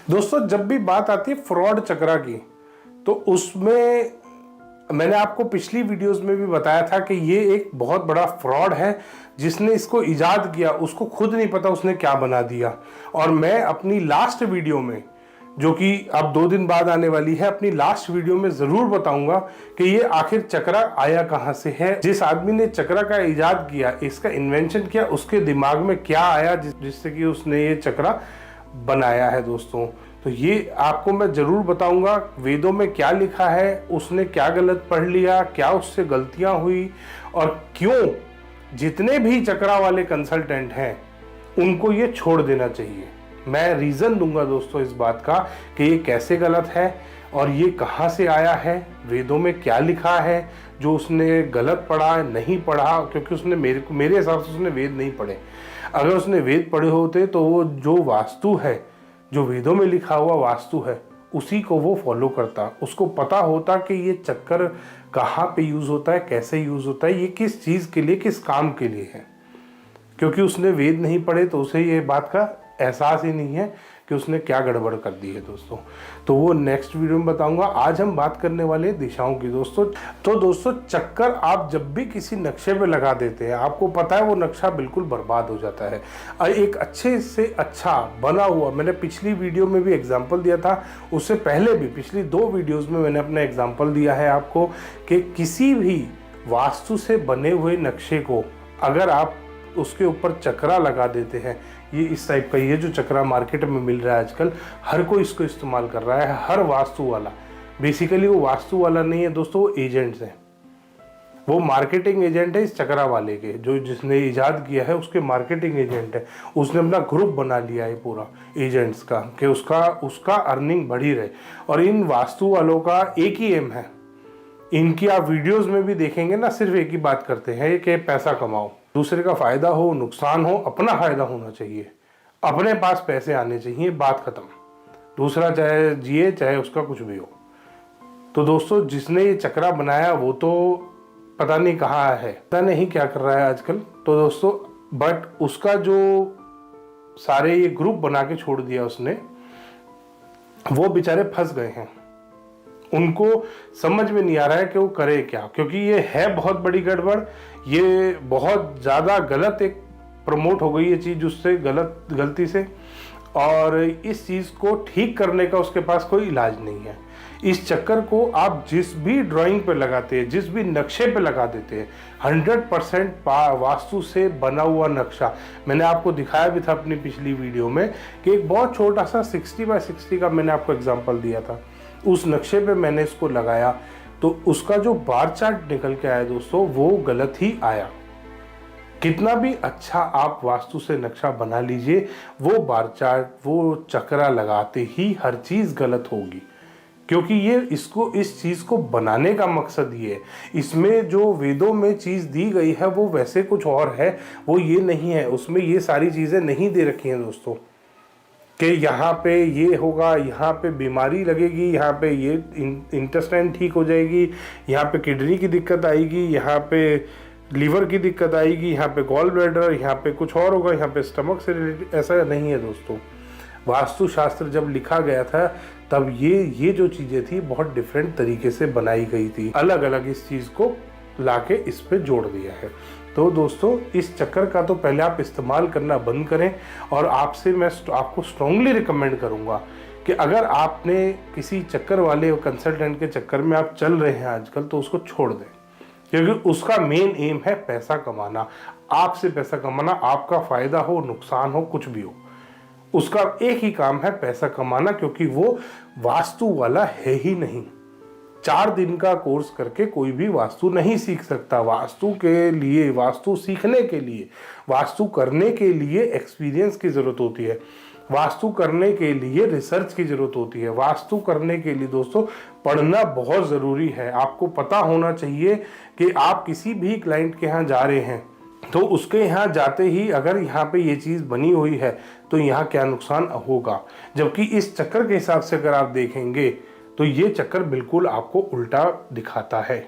दोस्तों, जब भी बात आती है फ्रॉड चक्रा की, तो उसमें मैंने आपको पिछली वीडियोस में भी बताया था कि ये एक बहुत बड़ा फ्रॉड है। जिसने इसको इजाद किया उसको खुद नहीं पता उसने क्या बना दिया। और मैं अपनी लास्ट वीडियो में, जो कि अब 2 दिन बाद आने वाली है, अपनी लास्ट वीडियो में जरूर बताऊंगा कि ये आखिर चक्रा आया कहां से है। जिस आदमी ने चक्रा का इजाद किया, इसका इन्वेंशन किया, उसके दिमाग में क्या आया जिससे कि उसने ये चक्रा बनाया है। दोस्तों, तो ये आपको मैं जरूर बताऊंगा वेदों में क्या लिखा है, उसने क्या गलत पढ़ लिया, क्या उससे गलतियां हुई, और क्यों जितने भी चक्रा वाले कंसल्टेंट हैं उनको ये छोड़ देना चाहिए। मैं रीजन दूंगा दोस्तों इस बात का कि ये कैसे गलत है और ये कहां से आया है, वेदों में क्या लिखा है जो उसने गलत पढ़ा, नहीं पढ़ा। क्योंकि उसने मेरे हिसाब से उसने वेद नहीं पढ़े। अगर उसने वेद पढ़े होते तो वो जो वास्तु है, जो वेदों में लिखा हुआ वास्तु है, उसी को वो फॉलो करता। उसको पता होता कि ये चक्कर कहाँ पे यूज होता है, कैसे यूज होता है, ये किस चीज के लिए, किस काम के लिए है। क्योंकि उसने वेद नहीं पढ़े तो उसे ये बात का एहसास ही नहीं है कि उसने क्या गड़बड़ कर दी है। दोस्तों, तो वो नेक्स्ट वीडियो में बताऊंगा। आज हम बात करने वाले दिशाओं की। दोस्तों, तो दोस्तों, चक्कर आप जब भी किसी नक्शे पे लगा देते हैं, आपको पता है वो नक्शा बिल्कुल बर्बाद हो जाता है। और एक अच्छे से अच्छा बना हुआ, मैंने पिछली वीडियो में भी एग्जाम्पल दिया था, उससे पहले भी पिछली 2 वीडियोज में मैंने अपना एग्जाम्पल दिया है आपको कि किसी भी वास्तु से बने हुए नक्शे को अगर आप उसके ऊपर चक्रा लगा देते हैं, ये इस टाइप का, ये जो चक्रा मार्केट में मिल रहा है आजकल, हर कोई इसको इस्तेमाल कर रहा है, हर वास्तु वाला। बेसिकली वो वास्तु वाला नहीं है दोस्तों, वो एजेंट्स हैं, वो मार्केटिंग एजेंट है इस चक्रा वाले के। जो जिसने इजाद किया है उसके मार्केटिंग एजेंट है। उसने अपना ग्रुप बना लिया है पूरा एजेंट्स का कि उसका अर्निंग बढ़ी रहे। और इन वास्तु वालों का एक ही एम है, इनकी आप वीडियोस में भी देखेंगे ना, सिर्फ एक ही बात करते हैं कि पैसा कमाओ, दूसरे का फायदा हो, नुकसान हो, अपना फायदा होना चाहिए, अपने पास पैसे आने चाहिए, बात खत्म। दूसरा चाहे जिए चाहे उसका कुछ भी हो। तो दोस्तों, जिसने ये चक्रा बनाया वो तो पता नहीं कहाँ है, पता नहीं क्या कर रहा है आजकल। तो दोस्तों, बट उसका जो सारे ये ग्रुप बना के छोड़ दिया उसने, वो बेचारे फंस गए हैं। उनको समझ में नहीं आ रहा है कि वो करे क्या, क्योंकि ये है बहुत बड़ी गड़बड़। ये बहुत ज़्यादा गलत एक प्रमोट हो गई ये चीज़ उससे गलती से, और इस चीज़ को ठीक करने का उसके पास कोई इलाज नहीं है। इस चक्कर को आप जिस भी ड्राइंग पे लगाते हैं, जिस भी नक्शे पे लगा देते हैं, 100% वास्तु से बना हुआ नक्शा। मैंने आपको दिखाया भी था अपनी पिछली वीडियो में कि एक बहुत छोटा सा 60x60 का मैंने आपको एग्जाम्पल दिया था। उस नक्शे पे मैंने इसको लगाया तो उसका जो बार चार्ट निकल के आया दोस्तों, वो गलत ही आया। कितना भी अच्छा आप वास्तु से नक्शा बना लीजिए, वो बार चार्ट, वो चक्रा लगाते ही हर चीज गलत होगी। क्योंकि ये इस चीज को बनाने का मकसद ये है। इसमें जो वेदों में चीज दी गई है वो वैसे कुछ और है, वो ये नहीं है। उसमें ये सारी चीजें नहीं दे रखी हैं दोस्तों कि यहाँ पे ये होगा, यहाँ पे बीमारी लगेगी, यहाँ पे ये इंटेस्टाइन ठीक हो जाएगी, यहाँ पे किडनी की दिक्कत आएगी, यहाँ पे लीवर की दिक्कत आएगी, यहाँ पे गॉल ब्लैडर, यहाँ पे कुछ और होगा, यहाँ पे स्टमक से रिलेटेड। ऐसा नहीं है दोस्तों। वास्तुशास्त्र जब लिखा गया था तब ये जो चीज़ें थी बहुत डिफरेंट तरीके से बनाई गई थी, अलग अलग इस चीज़ को लाके इस पे जोड़ दिया है। तो दोस्तों, इस चक्कर का तो पहले आप इस्तेमाल करना बंद करें। और आपसे मैं आपको स्ट्रांगली रिकमेंड करूंगा कि अगर आपने किसी चक्कर वाले कंसल्टेंट के चक्कर में आप चल रहे हैं आजकल, तो उसको छोड़ दें। क्योंकि उसका मेन एम है पैसा कमाना, आपसे पैसा कमाना, आपका फायदा हो, नुकसान हो, कुछ भी हो, उसका एक ही काम है पैसा कमाना। क्योंकि वो वास्तु वाला है ही नहीं। 4 दिन का कोर्स करके कोई भी वास्तु नहीं सीख सकता। वास्तु के लिए, वास्तु सीखने के लिए, वास्तु करने के लिए एक्सपीरियंस की जरूरत होती है। वास्तु करने के लिए रिसर्च की जरूरत होती है। वास्तु करने के लिए दोस्तों पढ़ना बहुत ज़रूरी है। आपको पता होना चाहिए कि आप किसी भी क्लाइंट के यहाँ जा रहे हैं तो उसके यहाँ जाते ही अगर यहाँ पे ये चीज़ बनी हुई है तो यहाँ क्या नुकसान होगा। जबकि इस चक्कर के हिसाब से अगर आप देखेंगे तो ये चक्कर बिल्कुल आपको उल्टा दिखाता है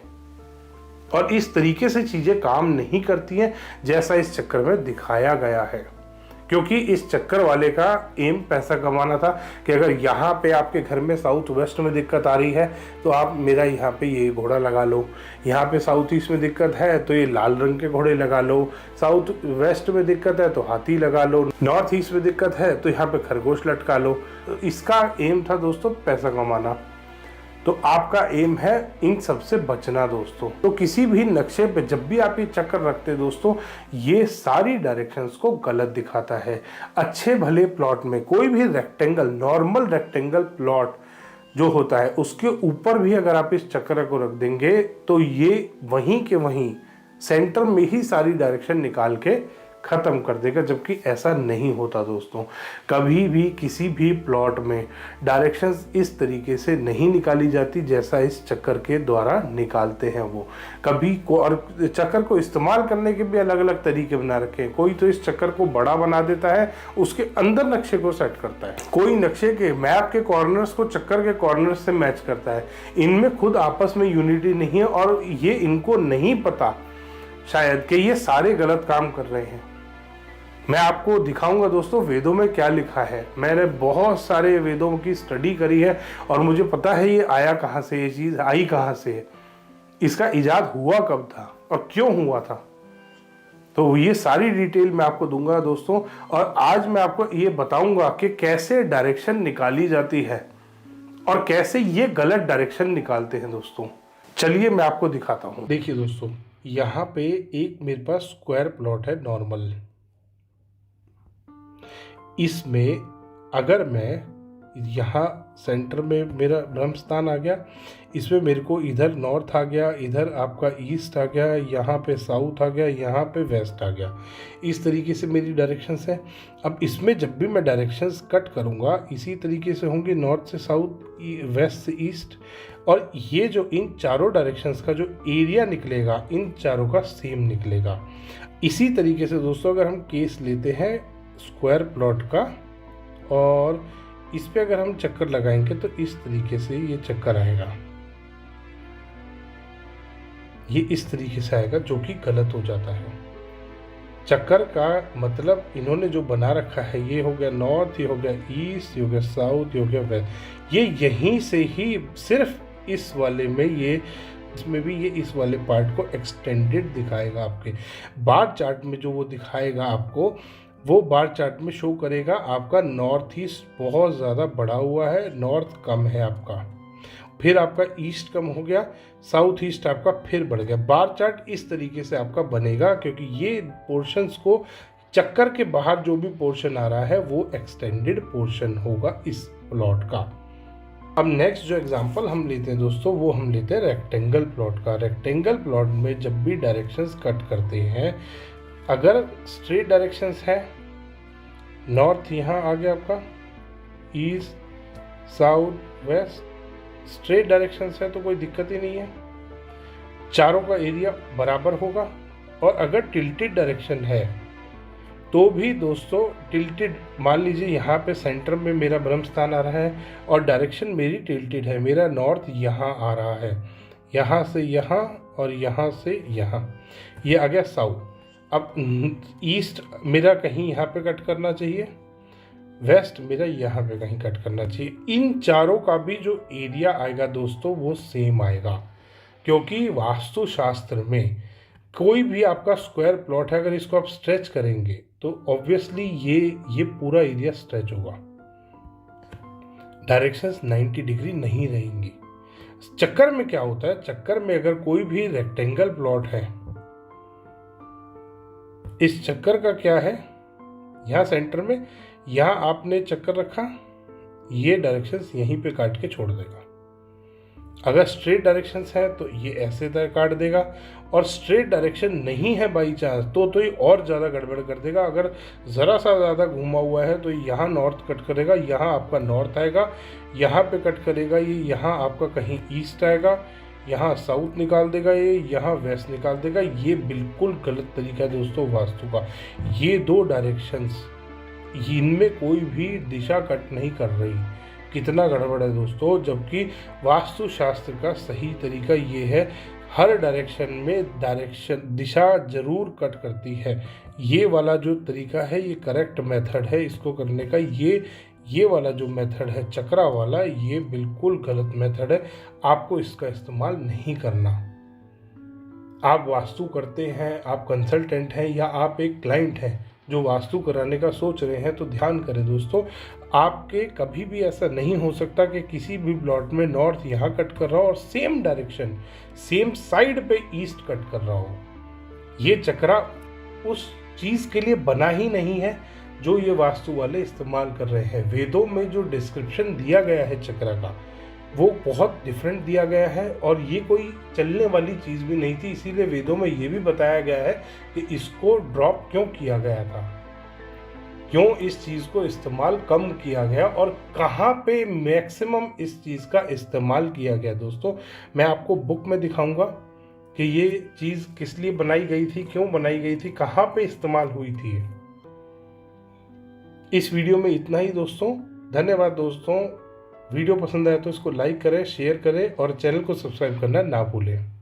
और इस तरीके से चीज़ें काम नहीं करती हैं जैसा इस चक्कर में दिखाया गया है। क्योंकि इस चक्कर वाले का एम पैसा कमाना था कि अगर यहाँ पे आपके घर में साउथ वेस्ट में दिक्कत आ रही है तो आप मेरा यहाँ पे ये घोड़ा लगा लो, यहाँ पे साउथ ईस्ट में दिक्कत है तो ये लाल रंग के घोड़े लगा लो, साउथ वेस्ट में दिक्कत है तो हाथी लगा लो, नॉर्थ ईस्ट में दिक्कत है तो यहाँ पे खरगोश लटका लो। तो इसका एम था दोस्तों पैसा कमाना। तो आपका एम है इन सबसे बचना दोस्तों। तो किसी भी नक्शे पे जब भी आप ये चक्कर रखते दोस्तों, ये सारी डायरेक्शंस को गलत दिखाता है। अच्छे भले प्लॉट में कोई भी रेक्टेंगल, नॉर्मल रेक्टेंगल प्लॉट जो होता है उसके ऊपर भी अगर आप इस चक्कर को रख देंगे तो ये वहीं के वहीं सेंटर में ही सारी डायरेक्शन निकाल के खत्म कर देगा, जबकि ऐसा नहीं होता दोस्तों। कभी भी किसी भी प्लॉट में डायरेक्शंस इस तरीके से नहीं निकाली जाती जैसा इस चक्कर के द्वारा निकालते हैं वो। कभी को और चक्कर को इस्तेमाल करने के भी अलग अलग तरीके बना रखे हैं। कोई तो इस चक्कर को बड़ा बना देता है, उसके अंदर नक्शे को सेट करता है, कोई नक्शे के मैप के कॉर्नर्स को चक्कर के कॉर्नर्स से मैच करता है। इनमें खुद आपस में यूनिटी नहीं है और ये इनको नहीं पता शायद कि ये सारे गलत काम कर रहे हैं। मैं आपको दिखाऊंगा दोस्तों वेदों में क्या लिखा है। मैंने बहुत सारे वेदों की स्टडी करी है और मुझे पता है ये आया कहाँ से, ये चीज़ आई कहाँ से है, इसका इजाद हुआ कब था और क्यों हुआ था। तो ये सारी डिटेल मैं आपको दूंगा दोस्तों। और आज मैं आपको ये बताऊंगा कि कैसे डायरेक्शन निकाली जाती है और कैसे ये गलत डायरेक्शन निकालते हैं दोस्तों। चलिए मैं आपको दिखाता हूँ। देखिए दोस्तों, यहाँ पे एक मेरे पास स्क्वायर प्लॉट है नॉर्मल। इसमें अगर मैं यहाँ सेंटर में मेरा ब्रह्म स्थान आ गया, इसमें मेरे को इधर नॉर्थ आ गया, इधर आपका ईस्ट आ गया, यहाँ पे साउथ आ गया, यहाँ पे वेस्ट आ गया। इस तरीके से मेरी डायरेक्शंस है। अब इसमें जब भी मैं डायरेक्शंस कट करूँगा इसी तरीके से होंगे, नॉर्थ से साउथ, वेस्ट से ईस्ट। और ये जो इन चारों डायरेक्शंस का जो एरिया निकलेगा इन चारों का सेम निकलेगा। इसी तरीके से दोस्तों अगर हम केस लेते हैं स्क्वायर प्लॉट का और इस पे अगर हम चक्कर लगाएंगे तो इस तरीके से ये चक्कर आएगा, ये इस तरीके से आएगा, जो कि गलत हो जाता है। चक्कर का मतलब इन्होंने जो बना रखा है, ये हो गया नॉर्थ, ये हो गया ईस्ट, ये हो गया साउथ, ये हो गया वेस्ट। ये यहीं से ही सिर्फ इस वाले में ये इसमें भी ये इस वाले पार्ट को एक्सटेंडेड दिखाएगा। आपके बार चार्ट में जो वो दिखाएगा आपको, वो बार चार्ट में शो करेगा आपका नॉर्थ ईस्ट बहुत ज़्यादा बढ़ा हुआ है, नॉर्थ कम है आपका, फिर आपका ईस्ट कम हो गया, साउथ ईस्ट आपका फिर बढ़ गया। बार चार्ट इस तरीके से आपका बनेगा क्योंकि ये पोर्शंस को चक्कर के बाहर जो भी पोर्शन आ रहा है वो एक्सटेंडेड पोर्शन होगा इस प्लॉट का। अब नेक्स्ट जो एग्जांपल हम लेते हैं दोस्तों, वो हम लेते हैं रेक्टेंगल प्लॉट का। रेक्टेंगल प्लॉट में जब भी डायरेक्शंस कट करते हैं, अगर स्ट्रेट डायरेक्शंस है, नॉर्थ यहाँ आ गया आपका, east south west, straight directions है तो कोई दिक्कत ही नहीं है, चारों का एरिया बराबर होगा। और अगर टिल्टेड डायरेक्शन है तो भी दोस्तों टिल्टेड, मान लीजिए यहाँ पे सेंटर में मेरा ब्रह्म स्थान आ रहा है और डायरेक्शन मेरी टिल्टेड है, मेरा नॉर्थ यहाँ आ रहा है, यहाँ से यहाँ और यहाँ से यहाँ, ये आ गया साउथ। अब ईस्ट मेरा कहीं यहाँ पे कट करना चाहिए, वेस्ट मेरा यहाँ पे कहीं कट करना चाहिए। इन चारों का भी जो एरिया आएगा दोस्तों वो सेम आएगा, क्योंकि वास्तुशास्त्र में कोई भी आपका स्क्वायर प्लॉट है, अगर इसको आप स्ट्रेच करेंगे तो ऑब्वियसली ये पूरा एरिया स्ट्रेच होगा, डायरेक्शंस 90 डिग्री नहीं रहेंगी। चक्कर में क्या होता है, चक्कर में अगर कोई भी रेक्टेंगल प्लॉट है, इस चक्कर का क्या है, यहाँ सेंटर में यहाँ आपने चक्कर रखा, ये डायरेक्शंस यहीं पे काट के छोड़ देगा। अगर स्ट्रेट डायरेक्शंस है तो ये ऐसे काट देगा, और स्ट्रेट डायरेक्शन नहीं है बाई चांस तो ये और ज़्यादा गड़बड़ कर देगा। अगर ज़रा सा ज़्यादा घूमा हुआ है तो यहाँ नॉर्थ कट करेगा, यहाँ आपका नॉर्थ आएगा, यहाँ पे कट करेगा ये, यहाँ आपका कहीं ईस्ट आएगा, यहाँ साउथ निकाल देगा ये, यहाँ वेस्ट निकाल देगा। ये बिल्कुल गलत तरीका है दोस्तों वास्तु का। ये दो डायरेक्शंस, इनमें कोई भी दिशा कट नहीं कर रही। कितना गड़बड़ है दोस्तों, जबकि वास्तुशास्त्र का सही तरीका ये है, हर डायरेक्शन में दिशा जरूर कट करती है। ये वाला जो तरीका है ये करेक्ट मेथड है इसको करने का। ये वाला जो मेथड है चक्रा वाला, ये बिल्कुल गलत मेथड है, आपको इसका इस्तेमाल नहीं करना। आप वास्तु करते हैं, आप कंसल्टेंट हैं या आप एक क्लाइंट हैं जो वास्तु कराने का सोच रहे हैं, तो ध्यान करें दोस्तों, आपके कभी भी ऐसा नहीं हो सकता कि किसी भी प्लॉट में नॉर्थ यहाँ कट कर रहा हो और सेम डायरेक्शन सेम साइड पे ईस्ट कट कर रहा हो। ये चक्रा उस चीज़ के लिए बना ही नहीं है जो ये वास्तु वाले इस्तेमाल कर रहे हैं। वेदों में जो डिस्क्रिप्शन दिया गया है चक्रा का वो बहुत डिफरेंट दिया गया है और ये कोई चलने वाली चीज़ भी नहीं थी। इसीलिए वेदों में ये भी बताया गया है कि इसको ड्रॉप क्यों किया गया था, क्यों इस चीज़ को इस्तेमाल कम किया गया और कहाँ पे मैक्सिमम इस चीज़ का इस्तेमाल किया गया। दोस्तों मैं आपको बुक में दिखाऊंगा कि ये चीज़ किस लिए बनाई गई थी, क्यों बनाई गई थी, कहाँ पे इस्तेमाल हुई थी। इस वीडियो में इतना ही दोस्तों, धन्यवाद दोस्तों। वीडियो पसंद आए तो इसको लाइक करें, शेयर करें और चैनल को सब्सक्राइब करना ना भूलें।